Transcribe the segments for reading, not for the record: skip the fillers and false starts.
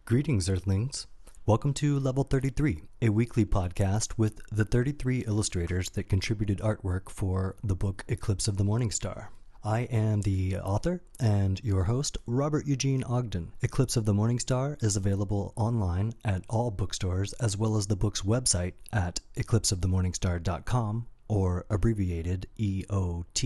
Greetings, Earthlings. Welcome to Level 33, a weekly podcast with the 33 illustrators that contributed artwork for the book Eclipse of the Mourning Star. I am the author and your host, Robert Eujean Ogden. Eclipse of the Mourning Star is available online at all bookstores as well as the book's website at eclipseofthemorningstar.com or abbreviated EOTMS.com.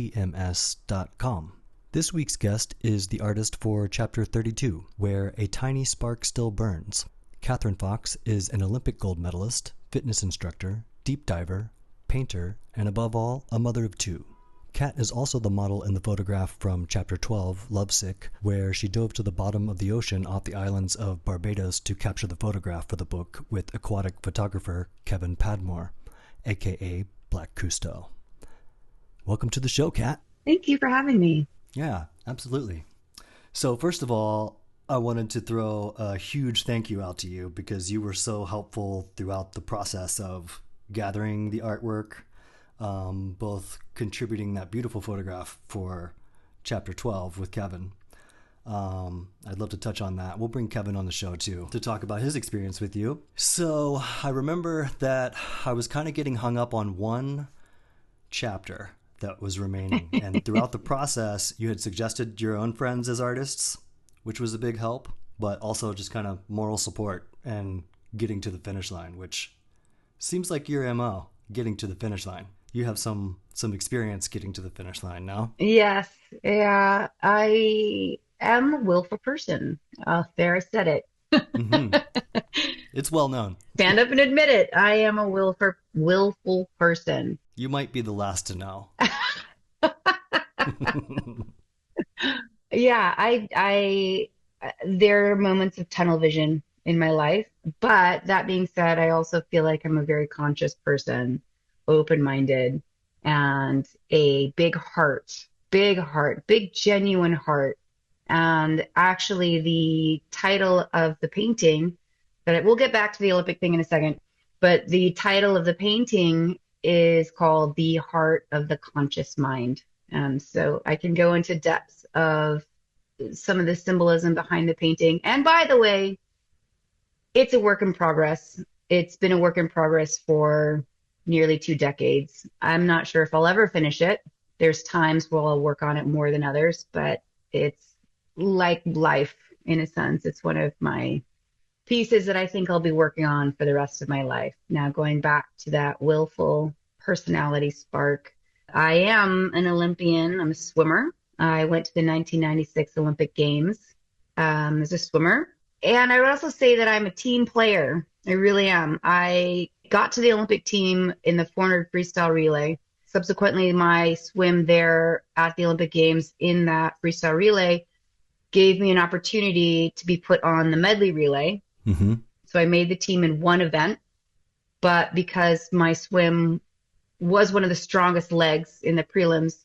This week's guest is the artist for Chapter 32, Where a Tiny Spark Still Burns. Catherine Fox is an Olympic gold medalist, fitness instructor, deep diver, painter, and above all, a mother of two. Kat is also the model in the photograph from Chapter 12, Lovesick, where she dove to the bottom of the ocean off the islands of Barbados to capture the photograph for the book with aquatic photographer Kevin Padmore, aka Black Cousteau. Welcome to the show, Kat. Thank you for having me. Yeah, absolutely. So first of all, I wanted to throw a huge thank you out to you because you were so helpful throughout the process of gathering the artwork, both contributing that beautiful photograph for Chapter 12 with Kevin. I'd love to touch on that. We'll bring Kevin on the show too to talk about his experience with you. So I remember that I was kind of getting hung up on one chapter that was remaining. And throughout the process, you had suggested your own friends as artists, which was a big help, but also just kind of moral support and getting to the finish line, which seems like your MO, getting to the finish line. You have some experience getting to the finish line now. Yes, yeah, I am a willful person. There, I said it. Mm-hmm. It's well known. Stand up and admit it. I am a willful person. You might be the last to know. Yeah, I there are moments of tunnel vision in my life, but that being said, I also feel like I'm a very conscious person, open-minded, and a big heart, big genuine heart. And actually, the title of the painting we'll get back to the Olympic thing in a second, but the title of the painting is called The Heart of the Conscious Mind. So I can go into depths of some of the symbolism behind the painting. And by the way, it's a work in progress. It's been a work in progress for nearly 2 decades. I'm not sure if I'll ever finish it. There's times where I'll work on it more than others, but it's like life in a sense. It's one of my pieces that I think I'll be working on for the rest of my life. Now, going back to that willful personality spark, I am an Olympian. I'm a swimmer. I went to the 1996 Olympic Games as a swimmer. And I would also say that I'm a team player. I really am. I got to the Olympic team in the 400 freestyle relay. Subsequently, my swim there at the Olympic Games in that freestyle relay gave me an opportunity to be put on the medley relay. Mm-hmm. So I made the team in one event, but because my swim was one of the strongest legs in the prelims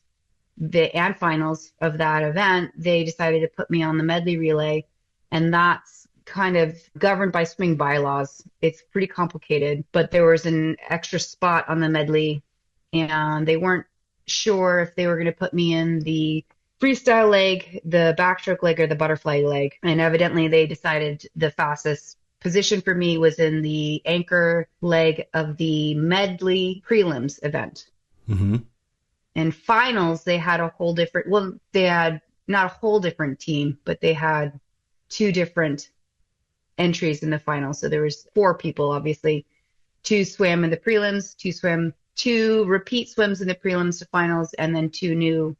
and finals of that event, they decided to put me on the medley relay. And that's kind of governed by swimming bylaws. It's pretty complicated, but there was an extra spot on the medley and they weren't sure if they were going to put me in the freestyle leg, the backstroke leg, or the butterfly leg. And evidently they decided the fastest position for me was in the anchor leg of the medley prelims event. Mm-hmm. And finals, they had a whole different, well, they had not a whole different team, but they had 2 different entries in the finals. So there was 4 people, obviously. 2 swam in the prelims, 2 repeat swims in the prelims to finals, and then 2 new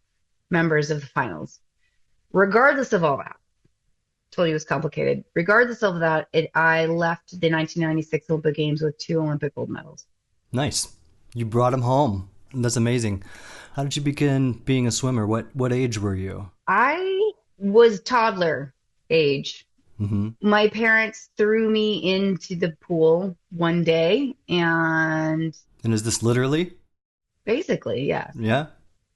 members of the finals. Regardless of all that, told you it was complicated. Regardless of that, I left the 1996 Olympic Games with 2 Olympic gold medals. Nice. You brought them home. That's amazing. How did you begin being a swimmer? What age were you? I was toddler age. Mm-hmm. My parents threw me into the pool one day, and is this literally? Basically, yeah. Yeah.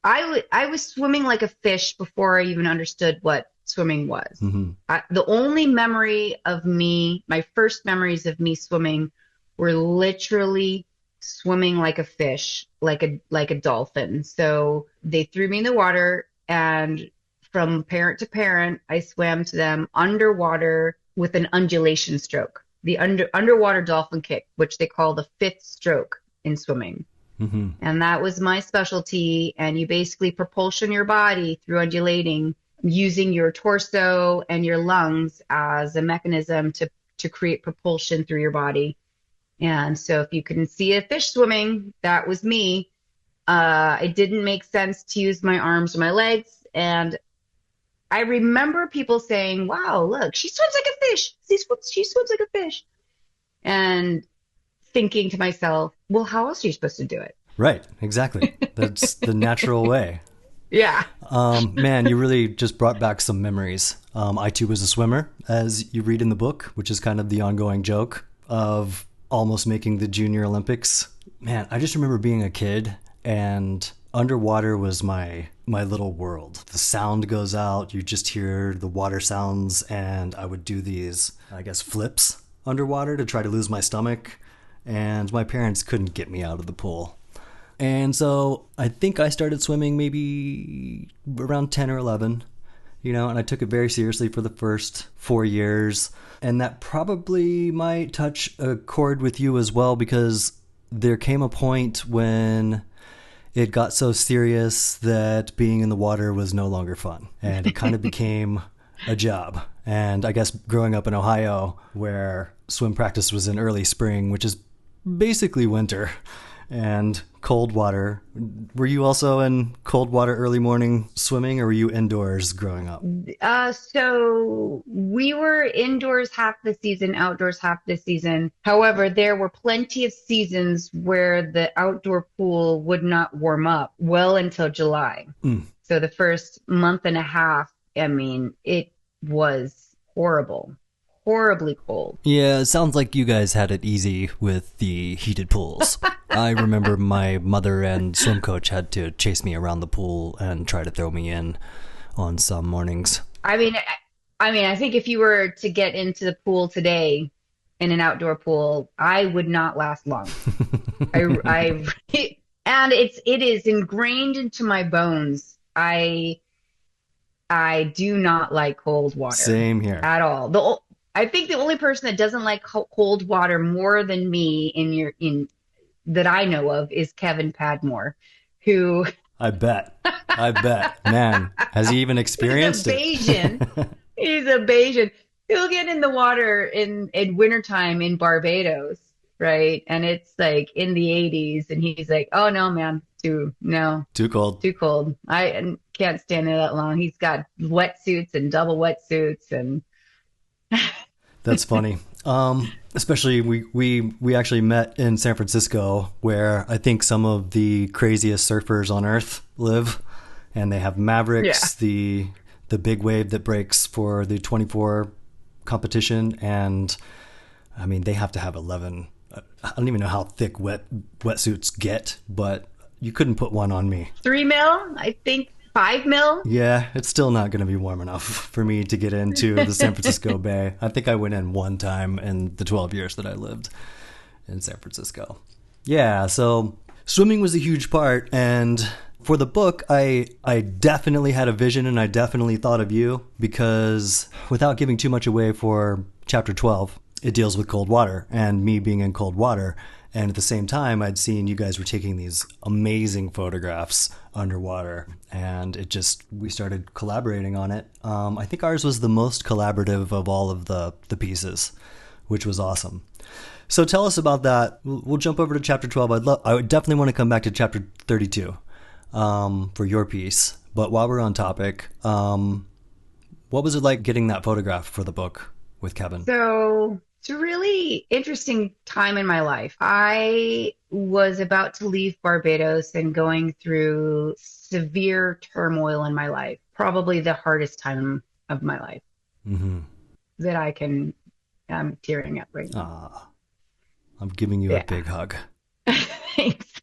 I was swimming like a fish before I even understood what swimming was. Mm-hmm. The only memory of me, my first memories of me swimming were literally swimming like a fish, like a dolphin. So they threw me in the water, and from parent to parent, I swam to them underwater with an undulation stroke, the underwater dolphin kick, which they call the fifth stroke in swimming. Mm-hmm. And that was my specialty. And you basically propulsion your body through undulating using your torso and your lungs as a mechanism to create propulsion through your body. And so if you can see a fish swimming, that was me. It didn't make sense to use my arms or my legs. And I remember people saying, wow, look, she swims like a fish. She swims like a fish. And thinking to myself, well, how else are you supposed to do it? Right, exactly. That's the natural way. Yeah. Man, you really just brought back some memories. I too was a swimmer, as you read in the book, which is kind of the ongoing joke of almost making the Junior Olympics. Man, I just remember being a kid and underwater was my little world. The sound goes out, you just hear the water sounds, and I would do these, I guess, flips underwater to try to lose my stomach, and my parents couldn't get me out of the pool. And so I think I started swimming maybe around 10 or 11, and I took it very seriously for the first 4 years. And that probably might touch a chord with you as well, because there came a point when it got so serious that being in the water was no longer fun. And it kind of became a job. And I guess growing up in Ohio, where swim practice was in early spring, which is basically winter, and cold water. Were you also in cold water early morning swimming, or were you indoors growing up? So we were indoors half the season, outdoors half the season. However, there were plenty of seasons where the outdoor pool would not warm up well until July. So the first month and a half, I mean, it was horrible. Horribly cold. Yeah, it sounds like you guys had it easy with the heated pools. I remember my mother and swim coach had to chase me around the pool and try to throw me in on some mornings. I mean, I think if you were to get into the pool today in an outdoor pool, I would not last long. And it is ingrained into my bones. I do not like cold water. Same here. At all. I think the only person that doesn't like cold water more than me that I know of is Kevin Padmore, who I bet. Man, has he even experienced it? He's a Bayesian. He'll get in the water in wintertime in Barbados, right? And it's like in the 80s, and he's like, "Oh no, man, too cold. I can't stand it that long." He's got wetsuits and double wetsuits and. That's funny. Especially we actually met in San Francisco, where I think some of the craziest surfers on earth live, and they have Mavericks, the big wave that breaks for the 24 competition, and I mean they have to have 11. I don't even know how thick wetsuits get, but you couldn't put one on me. 3 mil, I think. 5 mil? Yeah, it's still not going to be warm enough for me to get into the San Francisco Bay. I think I went in one time in the 12 years that I lived in San Francisco. Yeah, so swimming was a huge part. And for the book, I definitely had a vision, and I definitely thought of you, because without giving too much away for chapter 12, it deals with cold water and me being in cold water. And at the same time, I'd seen you guys were taking these amazing photographs underwater, and we started collaborating on it. I think ours was the most collaborative of all of the pieces, which was awesome. So tell us about that. We'll jump over to chapter 12. I would definitely want to come back to chapter 32 for your piece. But while we're on topic, what was it like getting that photograph for the book with Kevin? So it's a really interesting time in my life. I was about to leave Barbados and going through severe turmoil in my life, probably the hardest time of my life that I'm tearing up right now. I'm giving you a big hug. Thanks.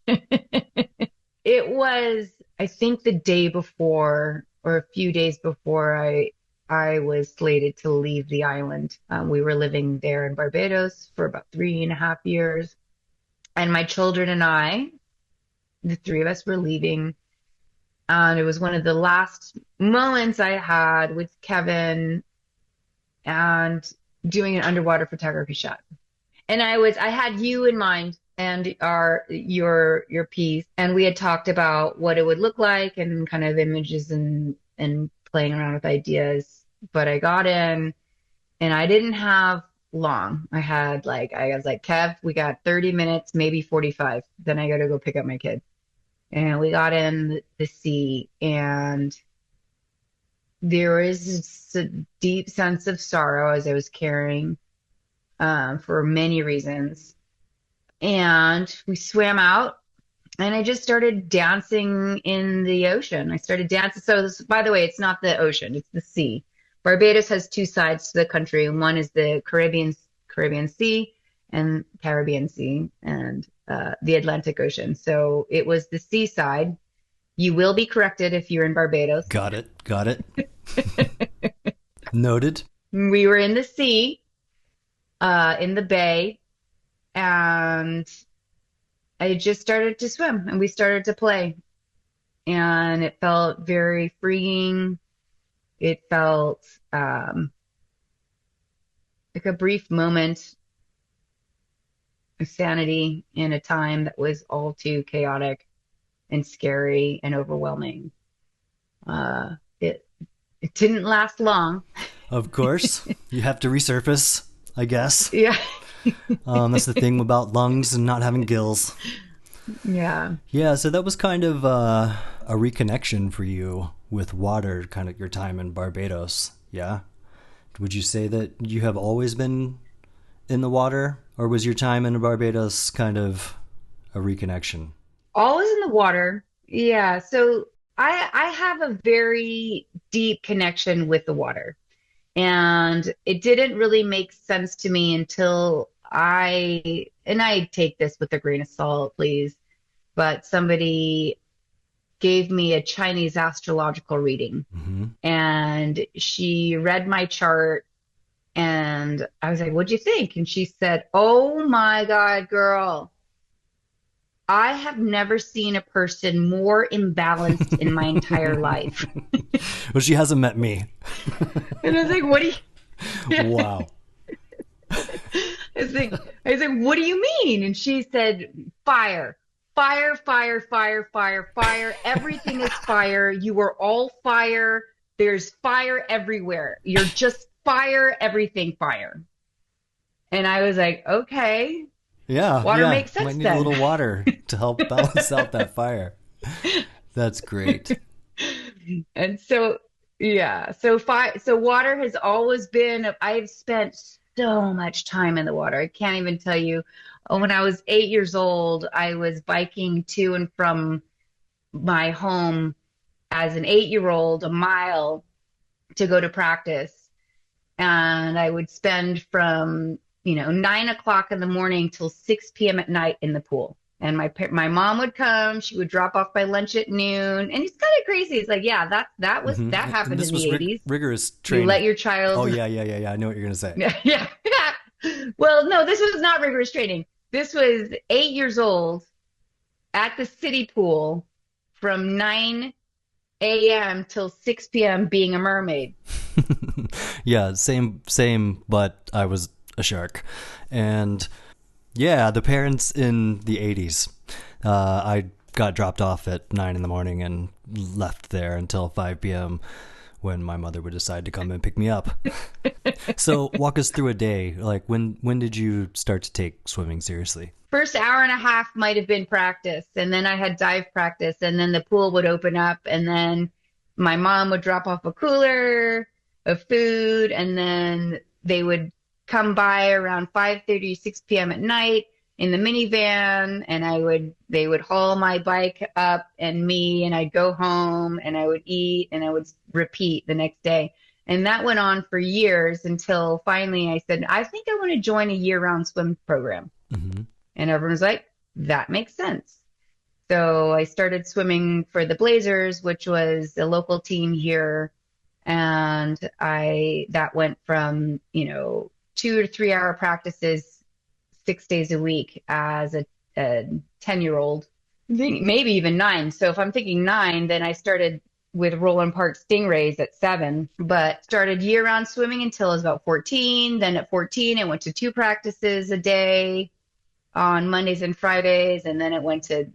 It was, I think, the day before or a few days before I was slated to leave the island. We were living there in Barbados for about 3.5 years. And my children and I, the three of us, were leaving. And it was one of the last moments I had with Kevin. And doing an underwater photography shot. And I had you in mind and your piece, and we had talked about what it would look like and kind of images and playing around with ideas. But I got in and I didn't have long. I was like, Kev, we got 30 minutes, maybe 45. Then I got to go pick up my kid. And we got in the sea, and there is a deep sense of sorrow as I was carrying for many reasons. And we swam out, and I just started dancing in the ocean. I started dancing. So, by the way, it's not the ocean, it's the sea. Barbados has two sides to the country, and one is the Caribbean Sea and Caribbean Sea and the Atlantic Ocean. So it was the seaside. You will be corrected if you're in Barbados. Got it. Got it. Noted. We were in the sea, in the bay, and I just started to swim and we started to play. And it felt very freeing. It felt like a brief moment of sanity in a time that was all too chaotic and scary and overwhelming. It didn't last long. Of course, you have to resurface, I guess. Yeah. That's the thing about lungs and not having gills. Yeah. Yeah, so that was kind of a reconnection for you with water, kind of your time in Barbados. Yeah. Would you say that you have always been in the water, or was your time in Barbados kind of a reconnection? Always in the water. Yeah. So I have a very deep connection with the water. And it didn't really make sense to me until and I take this with a grain of salt, please, but somebody gave me a Chinese astrological reading. Mm-hmm. And she read my chart, and I was like, "What'd you think?" And she said, "Oh my God, girl, I have never seen a person more imbalanced in my entire life." Well, she hasn't met me. And I was like, "What do you?" Wow. I was like, "What do you mean?" And she said, "Fire, fire, fire, fire, fire, fire. Everything is fire. You are all fire. There's fire everywhere. You're just fire, everything fire." And I was like, "Okay, Yeah, water yeah. makes sense Might need a then." little water to help balance out that fire. That's great. And so, yeah, so water has always been, I've spent so much time in the water. I can't even tell you. When I was 8 years old, I was biking to and from my home as an 8 year old a mile to go to practice. And I would spend from, 9 o'clock in the morning till 6 p.m. at night in the pool. And my mom would come, she would drop off my lunch at noon. And it's kind of crazy. It's like, yeah, Mm-hmm. that And happened this in was the 80s. rigorous You training. let your Oh, child. yeah. I know what you're going to say. Yeah. Well, no, this was not rigorous training. This was 8 years old at the city pool from 9 a.m. till 6 p.m. being a mermaid. Yeah, same, but I was a shark. And yeah, the parents in the 80s. I got dropped off at 9 in the morning and left there until 5 p.m. when my mother would decide to come and pick me up. So walk us through a day. Like when did you start to take swimming seriously? First hour and a half might have been practice, and then I had dive practice, and then the pool would open up, and then my mom would drop off a cooler of food, and then they would come by around 5:30, 6 p.m. at night in the minivan, and they would haul my bike up and me, and I'd go home and I would eat and I would repeat the next day. And that went on for years until finally I said, I think I want to join a year-round swim program. Mm-hmm. And everyone's like, that makes sense. So I started swimming for the Blazers, which was a local team here. And that went from, 2 to 3 hour practices 6 days a week as a 10-year-old, maybe even 9. So if I'm thinking 9, then I started with Roland Park Stingrays at 7, but started year-round swimming until I was about 14. Then at 14, I went to 2 practices a day on Mondays and Fridays, and then it went to,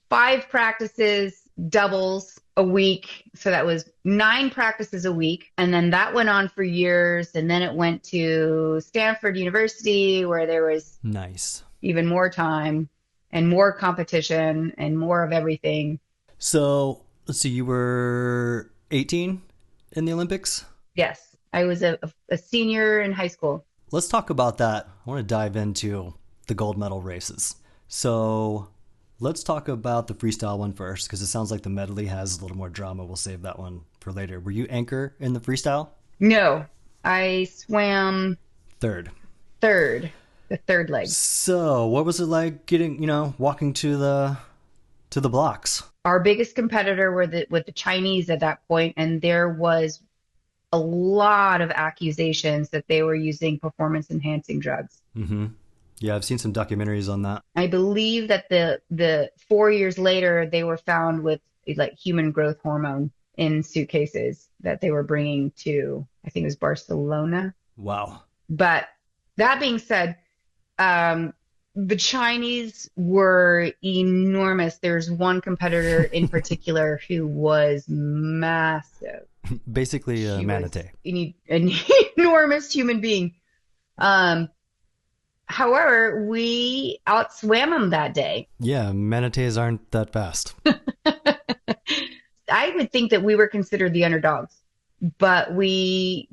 5 practices, doubles a week. So that was 9 practices a week. And then that went on for years. And then it went to Stanford University, where there was Nice. even more time and more competition and more of everything. So let's see, you were 18 in the Olympics? Yes, I was a senior in high school. Let's talk about that. I want to dive into the gold medal races. So let's talk about the freestyle one first, because it sounds like the medley has a little more drama. We'll save that one for later. Were you anchor in the freestyle? No, I swam Third. the third leg. So what was it like getting, walking to the blocks? Our biggest competitor were the Chinese at that point, and there was a lot of accusations that they were using performance enhancing drugs. Mm-hmm. Yeah, I've seen some documentaries on that. I believe that the 4 years later, they were found with like human growth hormone in suitcases that they were bringing to, I think it was Barcelona. Wow. But that being said, the Chinese were enormous. There's one competitor in particular who was massive. Basically a manatee. An enormous human being. However, we outswam him that day. Yeah, manatees aren't that fast. I would think that we were considered the underdogs, but we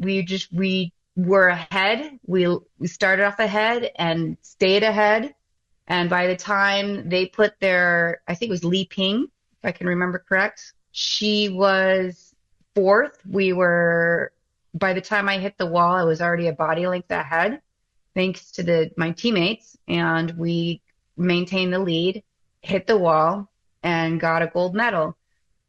were ahead. We started off ahead and stayed ahead. And by the time they put I think it was Li Ping, if I can remember correct, she was 4th. By the time I hit the wall, I was already a body length ahead, thanks to my teammates, and we maintained the lead, hit the wall, and got a gold medal.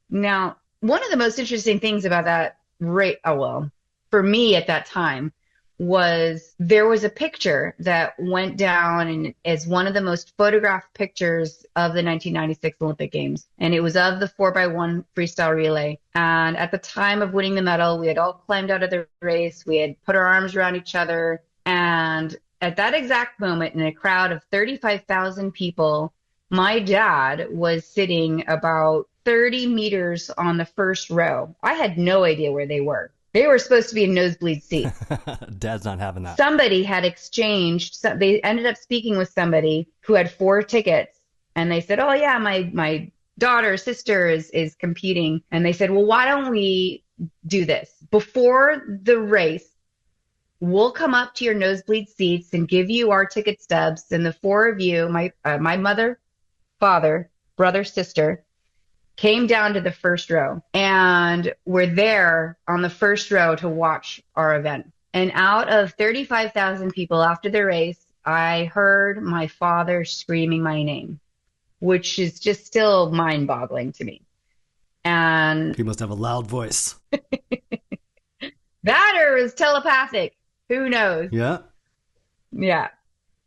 Now, one of the most interesting things about that for me at that time, was there was a picture that went down and as one of the most photographed pictures of the 1996 Olympic Games. And it was of the 4x1 freestyle relay. And at the time of winning the medal, we had all climbed out of the race. We had put our arms around each other. And at that exact moment, in a crowd of 35,000 people, my dad was sitting about 30 meters on the first row. I had no idea where they were. They were supposed to be in nosebleed seats. Dad's not having that. Somebody had exchanged. They ended up speaking with somebody who had 4 tickets, and they said, "Oh yeah, my sister is competing." And they said, "Well, why don't we do this before the race? We'll come up to your nosebleed seats and give you our ticket stubs, and the 4 of you, my mother, father, brother, sister." Came down to the first row and were there on the first row to watch our event. And out of 35,000 people after the race, I heard my father screaming my name, which is just still mind-boggling to me. And he must have a loud voice. That or it was telepathic. Who knows? Yeah. Yeah.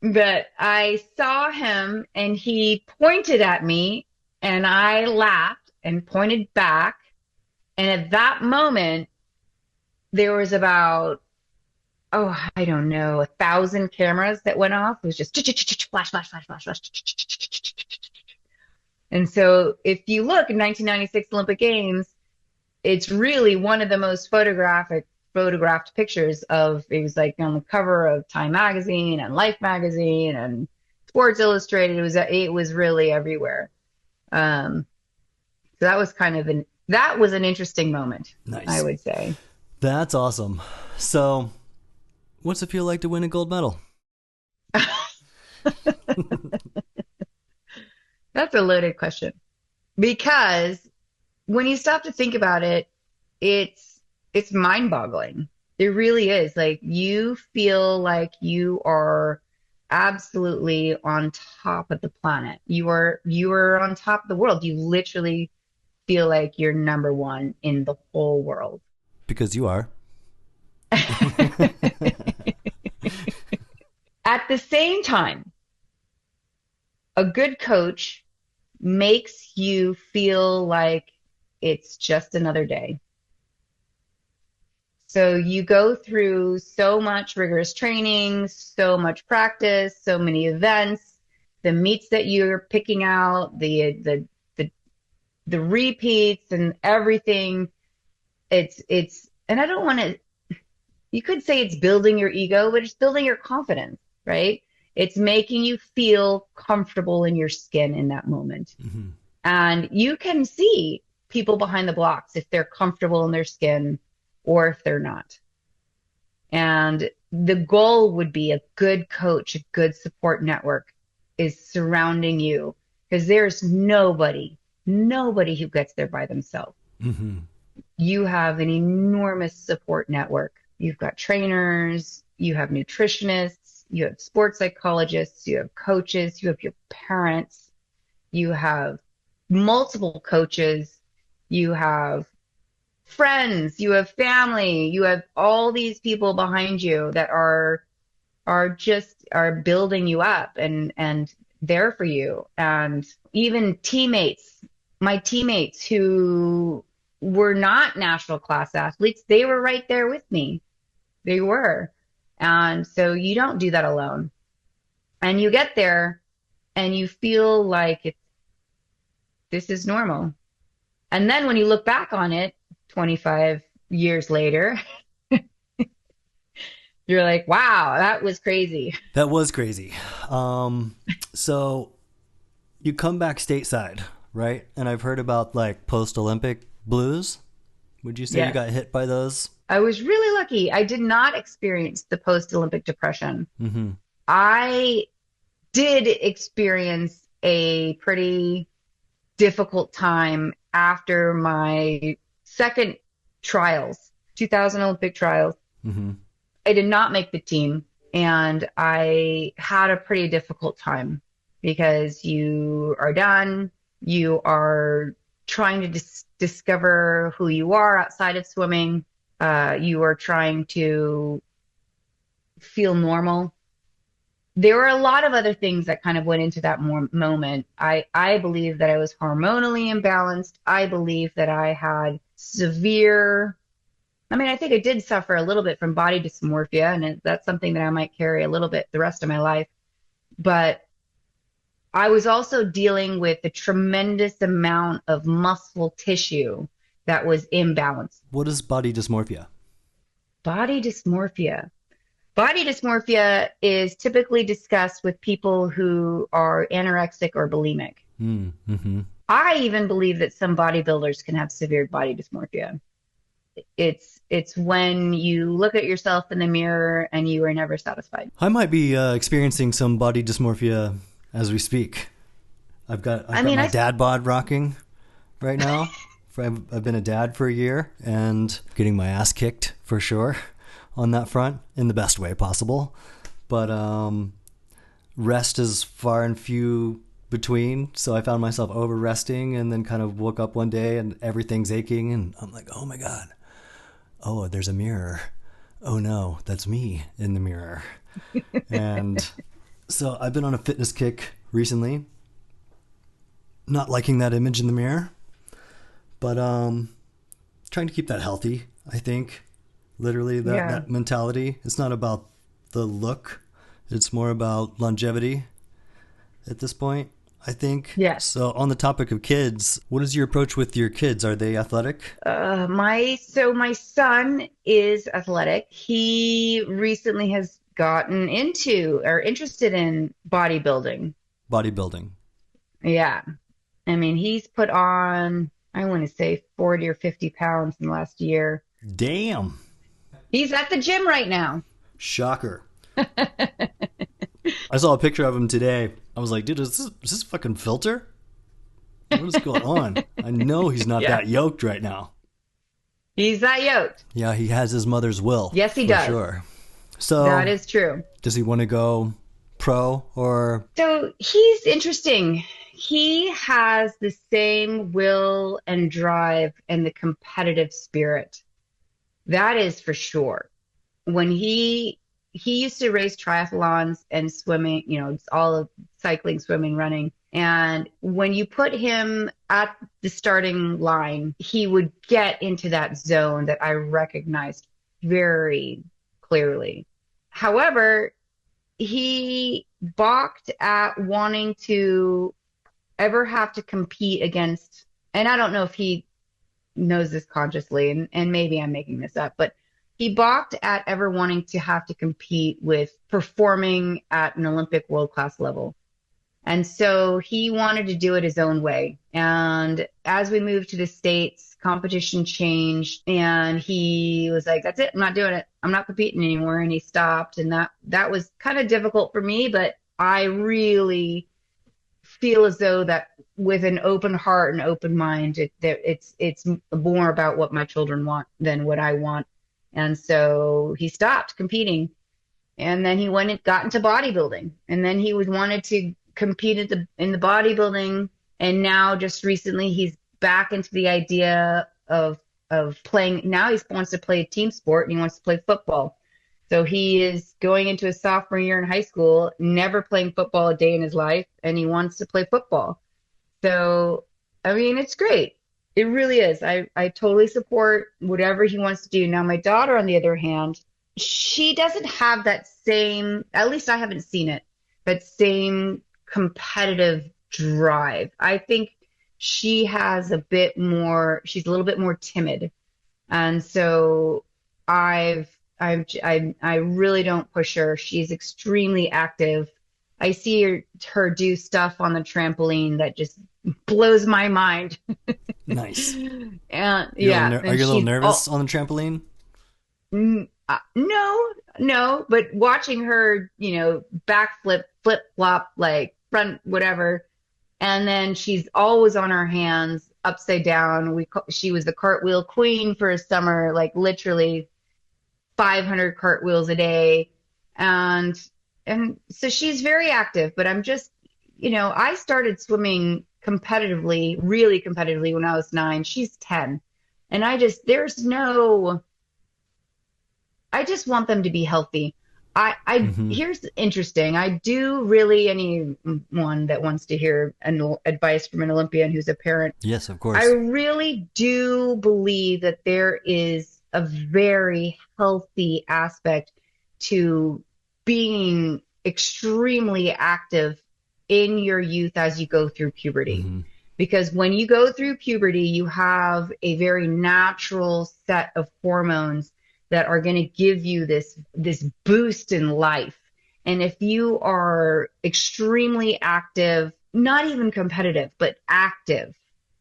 But I saw him and he pointed at me and I laughed and pointed back. And at that moment, there was about, I don't know, 1,000 cameras that went off. It was just flash, flash, flash, flash, flash. And so if you look at 1996 Olympic Games, it's really one of the most photographed pictures of, it was like on the cover of Time magazine and Life magazine and Sports Illustrated. It was really everywhere. So that was that was an interesting moment. Nice. I would say. That's awesome. So what's it feel like to win a gold medal? That's a loaded question, because when you stop to think about it, it's mind-boggling. It really is. Like, you feel like you are absolutely on top of the planet. You are on top of the world. You literally feel like you're number one in the whole world. Because you are. At the same time, a good coach makes you feel like it's just another day. So you go through so much rigorous training, so much practice, so many events, the meets that you're picking out, the repeats and everything. And I don't want to, you could say it's building your ego, but it's building your confidence, right? It's making you feel comfortable in your skin in that moment. Mm-hmm. And you can see people behind the blocks if they're comfortable in their skin or if they're not. And the goal would be a good coach, a good support network is surrounding you because there's nobody who gets there by themselves. Mm-hmm. You have an enormous support network. You've got trainers, you have nutritionists, you have sports psychologists, you have coaches, you have your parents, you have multiple coaches, you have friends, you have family, you have all these people behind you that are building you up and there for you. And even teammates, my teammates who were not national class athletes, they were right there with me. They were. And so you don't do that alone. And you get there and you feel like this is normal. And then when you look back on it 25 years later, you're like, wow, that was crazy. That was crazy. So you come back stateside, right? And I've heard about like post-Olympic blues. Would you say you Yes. got hit by those? I was really lucky. I did not experience the post-Olympic depression. Mm-hmm. I did experience a pretty difficult time after my second trials, 2000 Olympic trials. Mm-hmm. I did not make the team, and I had a pretty difficult time because you are done. You are trying to discover who you are outside of swimming. You are trying to feel normal. There were a lot of other things that kind of went into that moment. I believe that I was hormonally imbalanced. I believe that I had I think I did suffer a little bit from body dysmorphia, and that's something that I might carry a little bit the rest of my life. But I was also dealing with a tremendous amount of muscle tissue that was imbalanced. What is body dysmorphia? Body dysmorphia. Body dysmorphia is typically discussed with people who are anorexic or bulimic. Mm-hmm. I even believe that some bodybuilders can have severe body dysmorphia. It's when you look at yourself in the mirror and you are never satisfied. I might be experiencing some body dysmorphia as we speak. I've got my dad bod rocking right now. I've been a dad for a year and getting my ass kicked for sure on that front in the best way possible. But rest is far and few between. So I found myself over resting and then kind of woke up one day and everything's aching. And I'm like, oh my God. Oh, there's a mirror. Oh no, that's me in the mirror. And so I've been on a fitness kick recently. Not liking that image in the mirror. But trying to keep that healthy, I think. Literally, that mentality. It's not about the look. It's more about longevity at this point, I think. Yes. So on the topic of kids, what is your approach with your kids? Are they athletic? My son is athletic. He recently has gotten into or interested in bodybuilding. Bodybuilding. Yeah. I mean, he's put on, I want to say 40 or 50 pounds in the last year. Damn. He's at the gym right now. Shocker. I saw a picture of him today. I was like, dude, is this fucking filter? What is going on? I know he's not that yoked right now. He's that yoked. Yeah, he has his mother's will. Yes, he does. Sure. So that is true. Does he want to go pro or? So he's interesting. He has the same will and drive and the competitive spirit. That is for sure. When he used to race triathlons and swimming, it's all of cycling, swimming, running. And when you put him at the starting line, he would get into that zone that I recognized very clearly. However, he balked at wanting to ever have to compete against, and I don't know if he knows this consciously, and maybe I'm making this up, but he balked at ever wanting to have to compete with performing at an Olympic world class level. And so he wanted to do it his own way. And as we moved to the States, competition changed and he was like, that's it. I'm not doing it. I'm not competing anymore. And he stopped. And that was kind of difficult for me, but I really feel as though that with an open heart and open mind, it's more about what my children want than what I want. And so he stopped competing. And then he went and got into bodybuilding. And then he was wanted to compete in the bodybuilding. And now just recently he's back into the idea of playing. Now he wants to play a team sport and he wants to play football. So he is going into his sophomore year in high school, never playing football a day in his life, and he wants to play football. So, I mean, it's great. It really is. I totally support whatever he wants to do. Now, my daughter, on the other hand, she doesn't have that same, at least I haven't seen it, that same competitive drive. I think she has a bit more, she's a little bit more timid. And so I really don't push her. She's extremely active. I see her do stuff on the trampoline that just blows my mind. Nice. And You're yeah, are and you a little she's nervous on the trampoline? no, no, but watching her, backflip, flip flop, like front, whatever. And then she's always on her hands upside down. She was the cartwheel queen for a summer, like literally 500 cartwheels a day. And so she's very active, but I'm just, I started swimming competitively, really competitively when I was 9. She's 10. And I just want them to be healthy. Mm-hmm. Here's interesting. I do really, anyone that wants to hear advice from an Olympian who's a parent, Yes, of I course. really do believe that there is a very healthy aspect to being extremely active in your youth as you go through puberty. Mm-hmm. Because when you go through puberty, you have a very natural set of hormones that are going to give you this boost in life. And if you are extremely active, not even competitive, but active,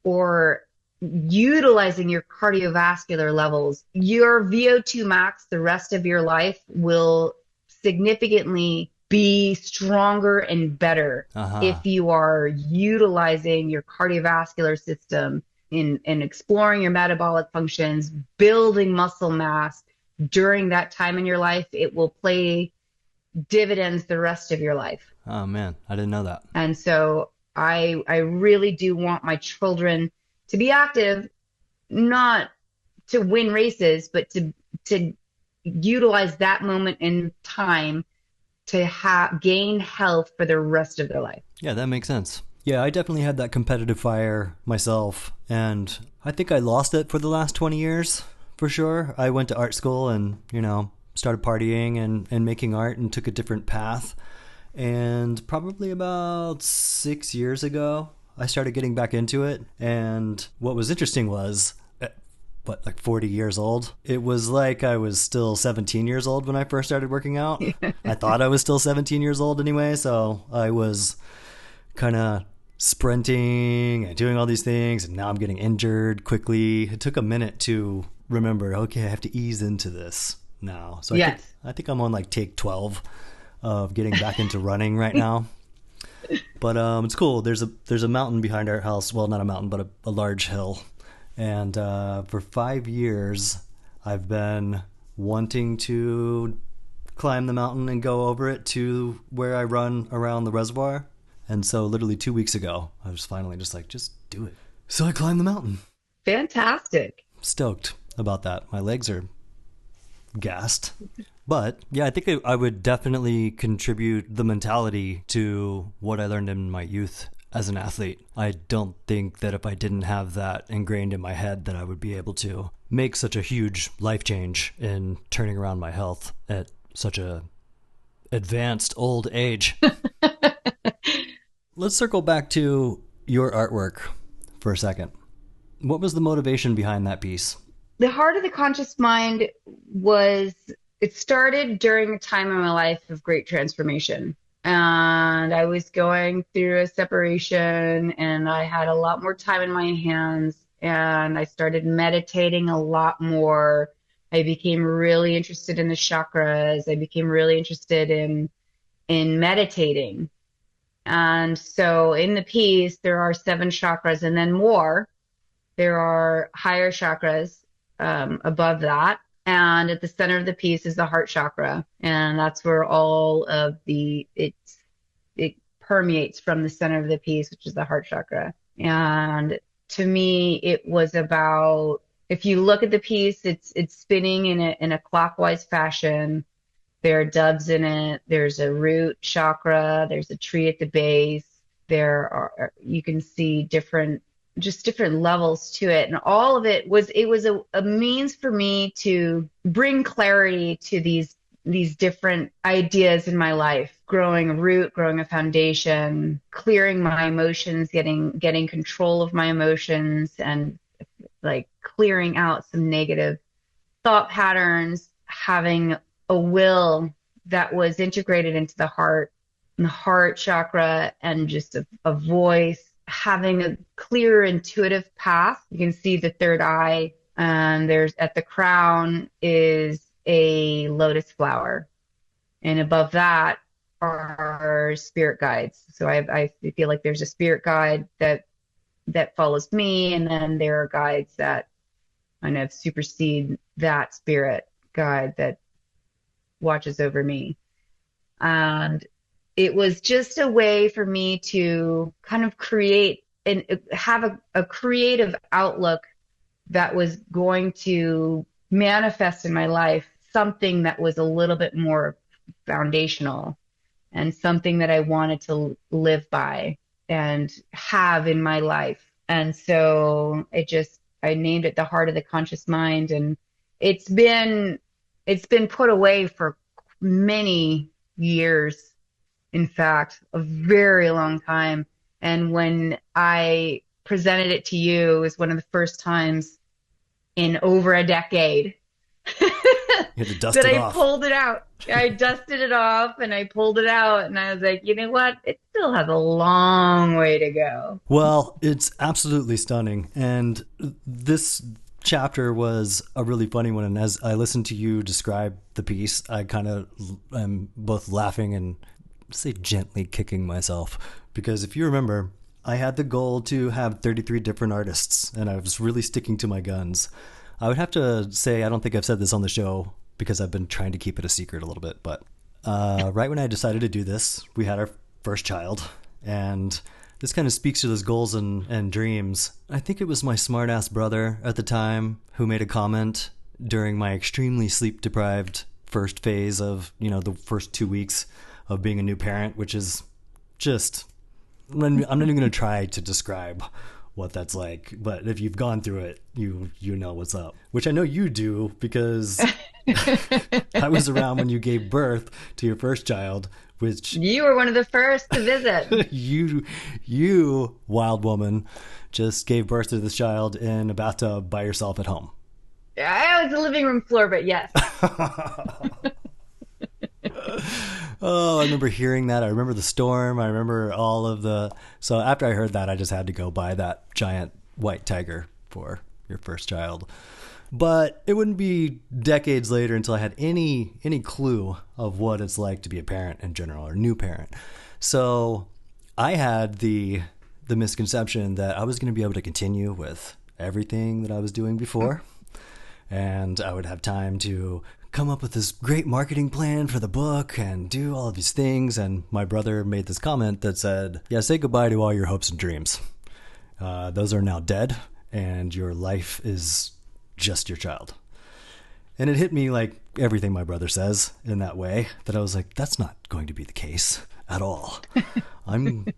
or utilizing your cardiovascular levels, your VO2 max the rest of your life will significantly be stronger and better Uh-huh. if you are utilizing your cardiovascular system in exploring your metabolic functions, building muscle mass during that time in your life. It will play dividends the rest of your life. Oh man, I didn't know that. And so I really do want my children to be active, not to win races, but to utilize that moment in time to gain health for the rest of their life. Yeah, that makes sense. Yeah, I definitely had that competitive fire myself, and I think I lost it for the last 20 years, for sure. I went to art school and, started partying and making art and took a different path. And probably about 6 years ago, I started getting back into it. And what was interesting was, like 40 years old? It was like I was still 17 years old when I first started working out. I thought I was still 17 years old anyway, so I was kind of sprinting and doing all these things, and now I'm getting injured quickly. It took a minute to remember, okay, I have to ease into this now. So Yes. I think I'm on like take 12 of getting back into running right now. But it's cool. There's a mountain behind our house. Well, not a mountain, but a large hill. And for 5 years, I've been wanting to climb the mountain and go over it to where I run around the reservoir. And so literally 2 weeks ago, I was finally just like, just do it. So I climbed the mountain. Fantastic. Stoked about that. My legs are gassed. But yeah, I think I would definitely contribute the mentality to what I learned in my youth as an athlete. I don't think that if I didn't have that ingrained in my head that I would be able to make such a huge life change in turning around my health at such a advanced old age. Let's circle back to your artwork for a second. What was the motivation behind that piece? The heart of the conscious mind was, it started during a time in my life of great transformation. And I was going through a separation and I had a lot more time in my hands and I started meditating a lot more. I became really interested in the chakras. I became really interested in meditating. And so in the piece, there are 7 chakras and then more. There are higher chakras above that. And at the center of the piece is the heart chakra. And that's where all of it permeates from the center of the piece, which is the heart chakra. And to me, it was about, if you look at the piece, it's spinning in a clockwise fashion. There are doves in it. There's a root chakra. There's a tree at the base. You can see different levels to it. And all of it was a means for me to bring clarity to these different ideas in my life, growing a root, growing a foundation, clearing my emotions, getting control of my emotions, and like clearing out some negative thought patterns, having a will that was integrated into the heart and the heart chakra, and just a voice, having a clear intuitive path. You can see the third eye, and there's at the crown is a lotus flower, and above that are spirit guides. So I feel like there's a spirit guide that follows me, and then there are guides that kind of supersede that spirit guide that watches over me. And it was just a way for me to kind of create and have a creative outlook that was going to manifest in my life something that was a little bit more foundational and something that I wanted to live by and have in my life. And so I named it the heart of the conscious mind. And it's been put away for many years. In fact, a very long time. And when I presented it to you, it was one of the first times in over a decade You had to dust that it I off. pulled it out. I dusted it off and I pulled it out, and I was like, you know what? It still has a long way to go. Well, it's absolutely stunning. And this chapter was a really funny one. And as I listened to you describe the piece, I kind of am both laughing and say gently kicking myself. Because if you remember, I had the goal to have 33 different artists, and I was really sticking to my guns. I would have to say, I don't think I've said this on the show because I've been trying to keep it a secret a little bit, but right when I decided to do this, we had our first child, and this kind of speaks to those goals and dreams. I think it was my smart-ass brother at the time who made a comment during my extremely sleep-deprived first phase of, the first 2 weeks of being a new parent, which is just, I'm not even going to try to describe what that's like, but if you've gone through it, you know what's up, which I know you do because I was around when you gave birth to your first child, which You were one of the first to visit. you wild woman just gave birth to this child in a bathtub by yourself at home. I was the living room floor, but yes. Oh, I remember hearing that. I remember the storm. I remember all of the... So after I heard that, I just had to go buy that giant white tiger for your first child. But it wouldn't be decades later until I had any clue of what it's like to be a parent in general, or a new parent. So I had the misconception that I was going to be able to continue with everything that I was doing before. And I would have time to come up with this great marketing plan for the book and do all of these things. And my brother made this comment that said, yeah, say goodbye to all your hopes and dreams. Those are now dead, and your life is just your child. And it hit me like everything my brother says in that way, that I was like, that's not going to be the case at all. I'm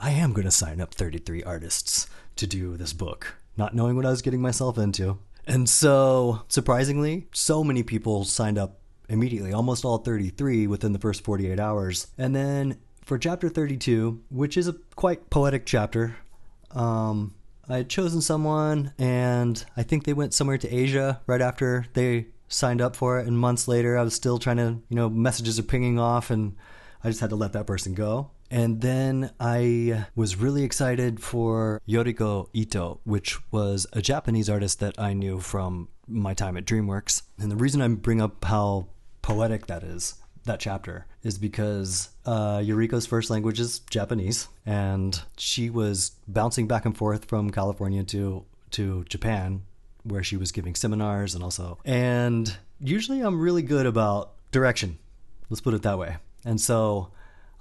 I am going to sign up 33 artists to do this book, not knowing what I was getting myself into. And so, surprisingly, so many people signed up immediately, almost all 33 within the first 48 hours. And then for chapter 32, which is a quite poetic chapter, I had chosen someone, and I think they went somewhere to Asia right after they signed up for it. And months later, I was still trying to, messages are pinging off, and I just had to let that person go. And then I was really excited for Yoriko Ito, which was a Japanese artist that I knew from my time at DreamWorks. And the reason I bring up how poetic that is, that chapter, is because Yoriko's first language is Japanese, and she was bouncing back and forth from California to Japan, where she was giving seminars and usually I'm really good about direction. Let's put it that way. And so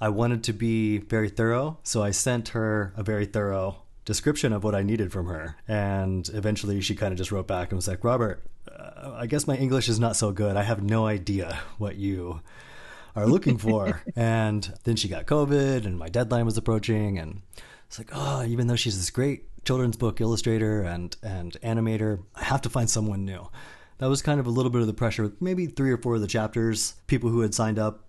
I wanted to be very thorough, so I sent her a very thorough description of what I needed from her. And eventually she kind of just wrote back and was like, Robert, I guess my English is not so good. I have no idea what you are looking for. And then she got COVID and my deadline was approaching, and it's like, even though she's this great children's book illustrator and animator, I have to find someone new. That was kind of a little bit of the pressure. Maybe 3 or 4 of the chapters, people who had signed up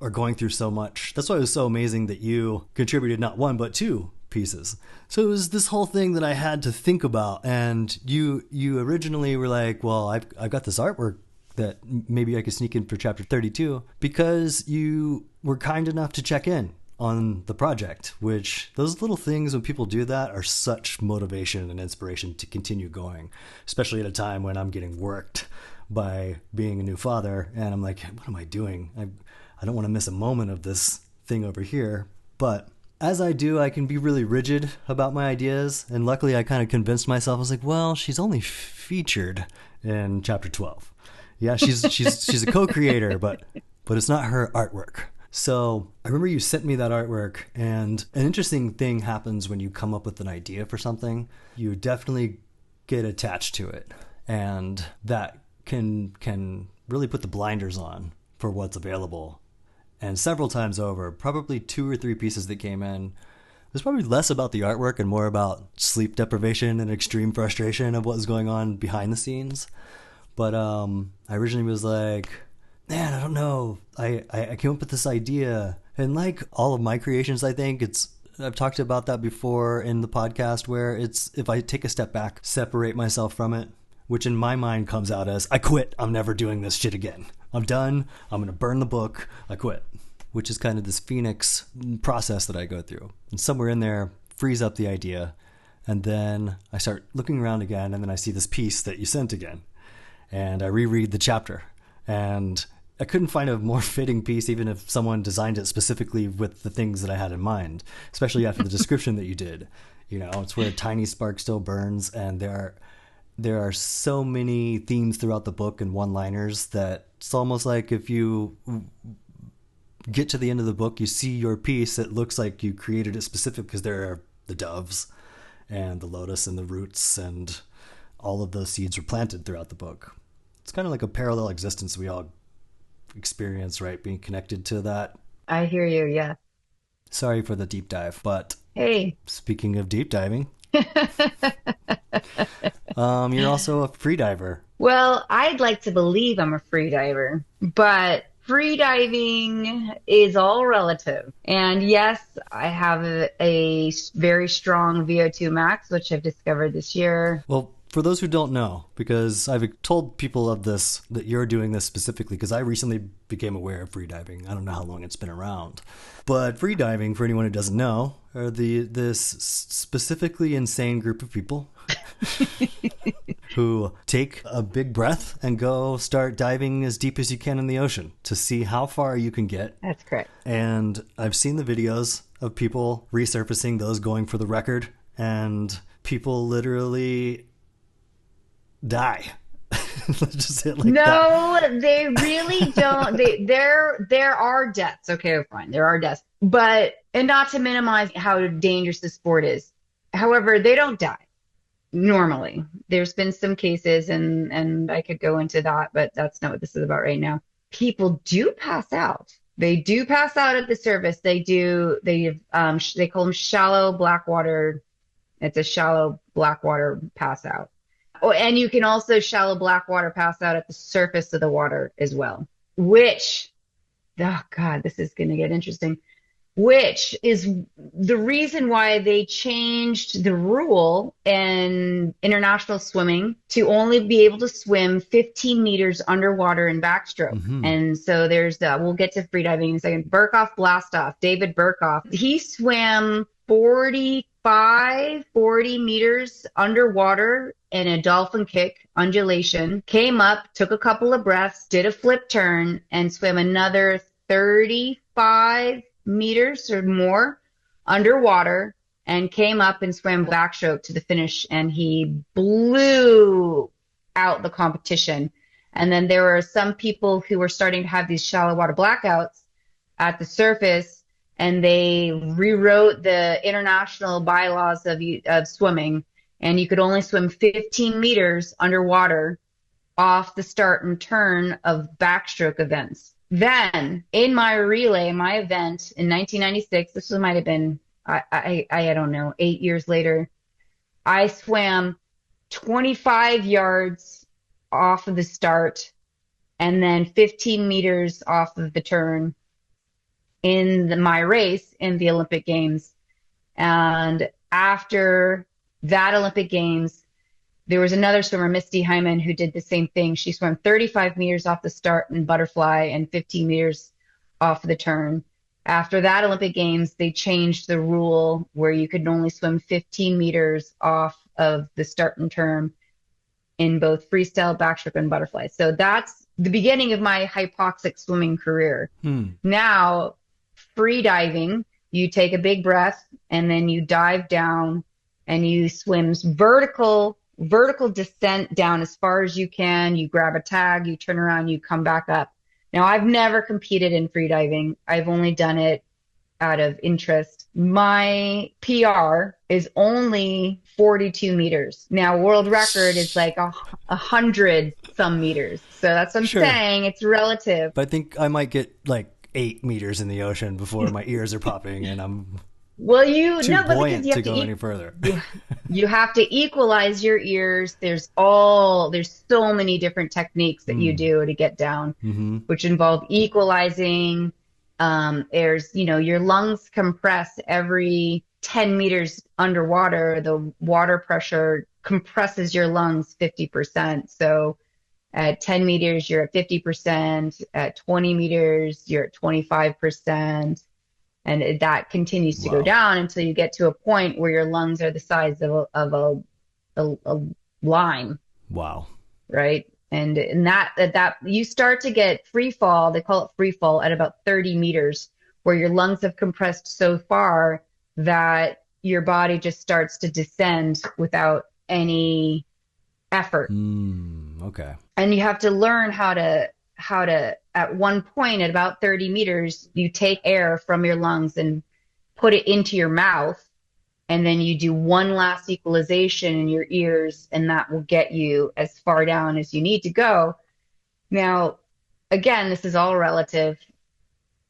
are going through so much. That's why it was so amazing that you contributed not 1 but 2 pieces. So it was this whole thing that I had to think about. And you originally were like, well, I've got this artwork that maybe I could sneak in for chapter 32, because you were kind enough to check in on the project, which those little things, when people do that, are such motivation and inspiration to continue going, especially at a time when I'm getting worked by being a new father. And I'm like, what am I doing? I don't want to miss a moment of this thing over here. But as I do, I can be really rigid about my ideas. And luckily, I kind of convinced myself. I was like, well, she's only featured in chapter 12. Yeah, she's a co-creator, but it's not her artwork. So I remember you sent me that artwork, and an interesting thing happens when you come up with an idea for something. You definitely get attached to it, and that can really put the blinders on for what's available. And several times over, probably 2 or 3 pieces that came in, it was probably less about the artwork and more about sleep deprivation and extreme frustration of what was going on behind the scenes. But I originally was like, man, I don't know. I came up with this idea. And like all of my creations, I think I've talked about that before in the podcast, where it's, if I take a step back, separate myself from it, which in my mind comes out as, I quit. I'm never doing this shit again. I'm done. I'm going to burn the book. I quit, which is kind of this phoenix process that I go through. And somewhere in there, freeze up the idea. And then I start looking around again, and then I see this piece that you sent again. And I reread the chapter, and I couldn't find a more fitting piece, even if someone designed it specifically with the things that I had in mind, especially after the description that you did. It's where a tiny spark still burns, and there are so many themes throughout the book and one-liners that it's almost like if you get to the end of the book, you see your piece, it looks like you created it specific, because there are the doves and the lotus and the roots, and all of those seeds were planted throughout the book. It's kind of like a parallel existence we all experience, right? Being connected to that. I hear you, yeah. Sorry for the deep dive, but hey, speaking of deep diving, you're also a free diver. Well, I'd like to believe I'm a free diver, but free diving is all relative. And yes, I have a very strong VO2 max, which I've discovered this year. Well, for those who don't know, because I've told people of this, that you're doing this specifically, because I recently became aware of freediving. I don't know how long it's been around. But freediving, for anyone who doesn't know, are this specifically insane group of people who take a big breath and go start diving as deep as you can in the ocean to see how far you can get. That's correct. And I've seen the videos of people resurfacing, those going for the record, and people literally die. Let's just say it like that. No, they really don't. There are deaths. Okay, fine. There are deaths. But, and not to minimize how dangerous the sport is. However, they don't die normally. There's been some cases, and I could go into that, but that's not what this is about right now. People do pass out. They do pass out at the surface. They do. They call them shallow black water. It's a shallow black water pass out. Oh, and you can also shallow black water pass out at the surface of the water as well. Which, oh God, this is going to get interesting. Which is the reason why they changed the rule in international swimming to only be able to swim 15 meters underwater in backstroke. Mm-hmm. And so we'll get to freediving in a second. Burkoff Blastoff, David Burkoff, he swam 40 meters underwater in a dolphin kick undulation, came up, took a couple of breaths, did a flip turn, and swam another 35 meters or more underwater and came up and swam backstroke to the finish, and he blew out the competition. And then there were some people who were starting to have these shallow water blackouts at the surface, and they rewrote the international bylaws of swimming, and you could only swim 15 meters underwater off the start and turn of backstroke events. Then in my relay, my event in 1996, this might have been, I don't know, 8 years later, I swam 25 yards off of the start and then 15 meters off of the turn in my race in the Olympic Games. And after that Olympic Games, there was another swimmer, Misty Hyman, who did the same thing. She swam 35 meters off the start in butterfly and 15 meters off the turn. After that Olympic Games, they changed the rule where you could only swim 15 meters off of the start and turn in both freestyle, backstroke, and butterfly. So that's the beginning of my hypoxic swimming career. Now, free diving, you take a big breath and then you dive down and you swim vertical descent down as far as you can. You grab a tag, you turn around, you come back up. Now, I've never competed in freediving. I've only done it out of interest. My PR is only 42 meters. Now, world record is like 100 some meters. So that's what I'm saying. It's relative. But I think I might get like 8 meters in the ocean before my ears are popping and I'm too buoyant to go any further. You have to equalize your ears. There's so many different techniques that you do to get down, which involve equalizing. Your lungs compress every 10 meters underwater. The water pressure compresses your lungs 50%. So at 10 meters, you're at 50%. At 20 meters, you're at 25%. And that continues to go down until you get to a point where your lungs are the size of a lime. Wow. Right. And that you start to get free fall. They call it free fall at about 30 meters, where your lungs have compressed so far that your body just starts to descend without any effort. Okay. And you have to learn how to at one point at about 30 meters, you take air from your lungs and put it into your mouth. And then you do one last equalization in your ears, and that will get you as far down as you need to go. Now, again, this is all relative.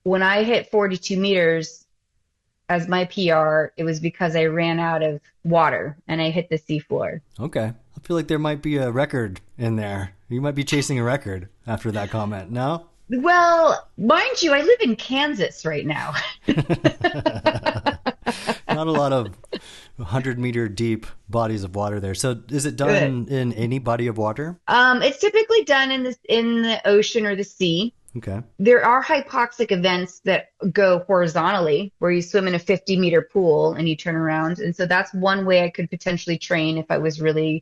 When I hit 42 meters as my PR, it was because I ran out of water and I hit the seafloor. Okay. I feel like there might be a record in there. You might be chasing a record after that comment, no? Well, mind you, I live in Kansas right now. Not a lot of 100-meter deep bodies of water there. So is it done in any body of water? It's typically done in the ocean or the sea. Okay. There are hypoxic events that go horizontally, where you swim in a 50-meter pool and you turn around. And so that's one way I could potentially train if I really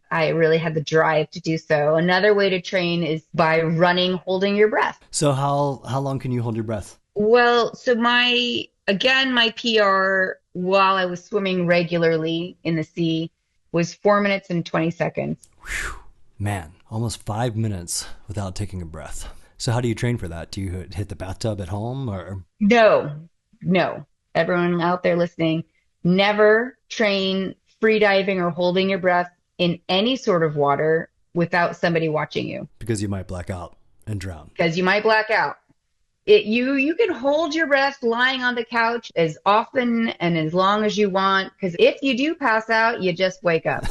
had the drive to do so. Another way to train is by running, holding your breath. So how long can you hold your breath? Well, so my PR while I was swimming regularly in the sea was 4 minutes and 20 seconds. Whew. Man, almost 5 minutes without taking a breath. So how do you train for that? Do you hit the bathtub at home or? No. Everyone out there listening, never train free diving or holding your breath in any sort of water without somebody watching you. Because you might black out and drown. Because you might black out. You can hold your breath lying on the couch as often and as long as you want, because if you do pass out, you just wake up.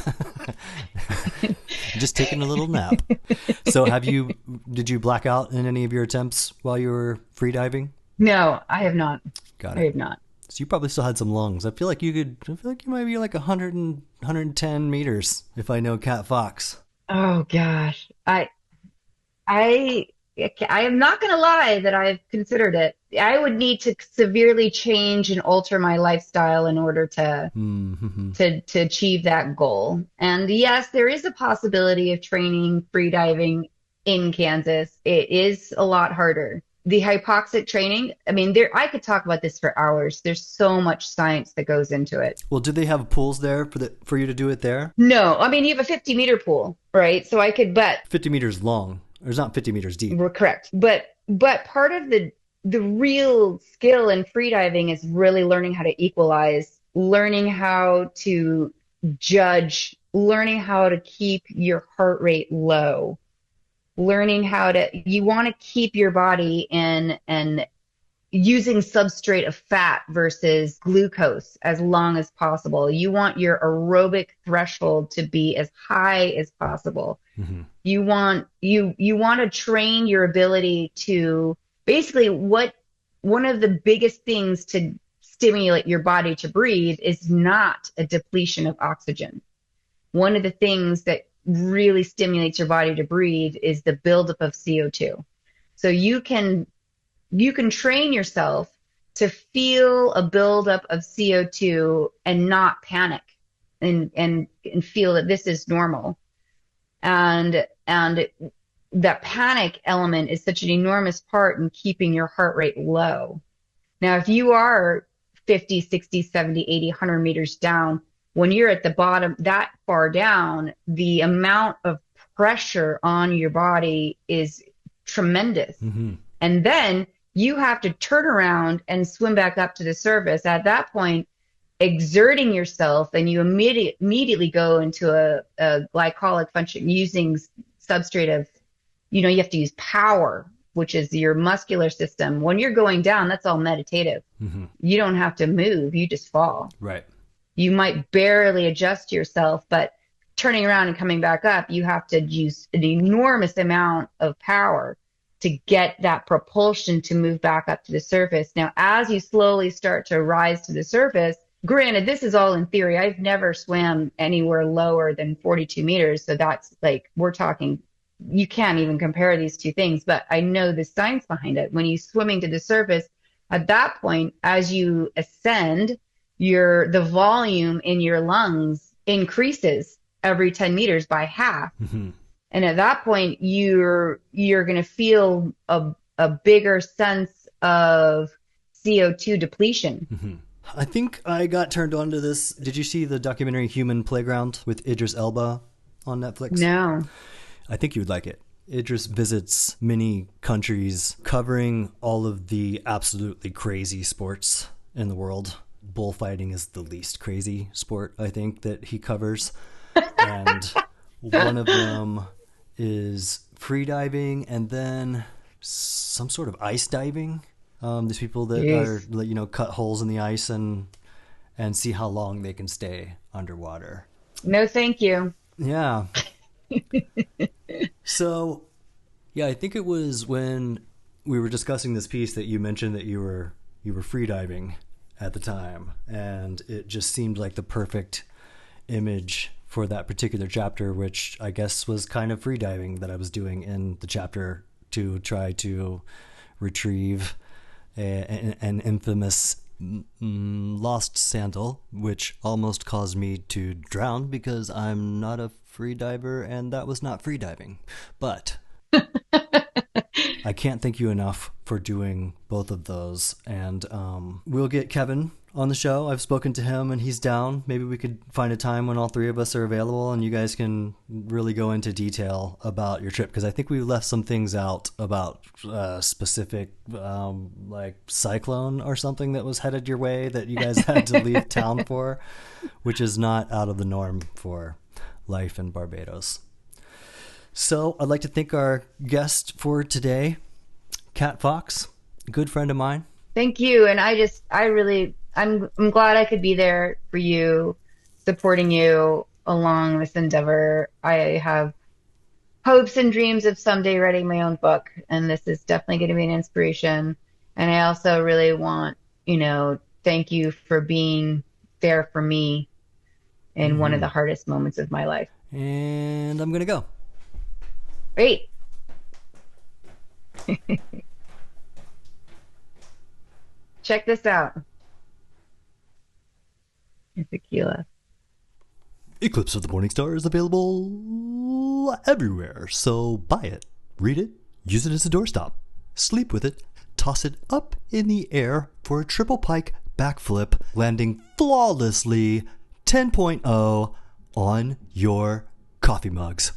Just taking a little nap. So did you black out in any of your attempts while you were free diving? No, I have not. Got I it. have not. So you probably still had some lungs. I feel like you might be like 110 meters if I know Cat Fox. Oh gosh. I I am not going to lie that I've considered it. I would need to severely change and alter my lifestyle in order Mm-hmm. to achieve that goal. And yes, there is a possibility of training freediving in Kansas. It is a lot harder. The hypoxic training, I mean, I could talk about this for hours. There's so much science that goes into it. Well, do they have pools there for you to do it there? No, I mean, you have a 50-meter pool, right? So I could, but 50 meters long. Or it's not 50 meters deep. we're correct. But part of the real skill in freediving is really learning how to equalize, learning how to judge, learning how to keep your heart rate low, learning how to, you want to keep your body in and using substrate of fat versus glucose as long as possible. You want your aerobic threshold to be as high as possible. Mm-hmm. You want to train your ability to basically one of the biggest things to stimulate your body to breathe is not a depletion of oxygen. One of the things that really stimulates your body to breathe is the buildup of CO2. So you can train yourself to feel a buildup of CO2 and not panic and feel that this is normal. And that panic element is such an enormous part in keeping your heart rate low. Now, if you are 50, 60, 70, 80, 100 meters down, when you're at the bottom that far down, the amount of pressure on your body is tremendous. Mm-hmm. And then you have to turn around and swim back up to the surface. At that point, exerting yourself, and you immediately go into a glycolic function using substrate of, you have to use power, which is your muscular system. When you're going down, that's all meditative. Mm-hmm. You don't have to move. You just fall. Right. You might barely adjust yourself, but turning around and coming back up, you have to use an enormous amount of power to get that propulsion to move back up to the surface. Now, as you slowly start to rise to the surface, granted, this is all in theory. I've never swam anywhere lower than 42 meters. So that's like, we're talking, you can't even compare these two things, but I know the science behind it. When you're swimming to the surface, at that point, as you ascend, the volume in your lungs increases every 10 meters by half. Mm-hmm. And at that point, you're going to feel a bigger sense of CO2 depletion. Mm-hmm. I think I got turned on to this. Did you see the documentary Human Playground with Idris Elba on Netflix? No. I think you would like it. Idris visits many countries covering all of the absolutely crazy sports in the world. Bullfighting is the least crazy sport, I think, that he covers. And one of them is free diving and then some sort of ice diving. There's people that are, cut holes in the ice and see how long they can stay underwater. No, thank you. Yeah. So, yeah, I think it was when we were discussing this piece that you mentioned that you were free diving at the time, and it just seemed like the perfect image for that particular chapter, which I guess was kind of free diving that I was doing in the chapter to try to retrieve an infamous lost sandal, which almost caused me to drown because I'm not a free diver and that was not free diving. But I can't thank you enough for doing both of those. And we'll get Kevin on the show. I've spoken to him and he's down. Maybe we could find a time when all three of us are available and you guys can really go into detail about your trip, because I think we left some things out about specific like cyclone or something that was headed your way that you guys had to leave town for, which is not out of the norm for life in Barbados. So I'd like to thank our guest for today, Cat Fox. Good friend of mine. Thank you. And I'm glad I could be there for you, supporting you along this endeavor. I have hopes and dreams of someday writing my own book, and this is definitely going to be an inspiration. And I also really want, thank you for being there for me in one of the hardest moments of my life. And I'm going to go. Great. Check this out. Tequila. Eclipse of the Mourning Star is available everywhere, so buy it, read it, use it as a doorstop, sleep with it, toss it up in the air for a triple pike backflip, landing flawlessly 10.0 on your coffee mugs.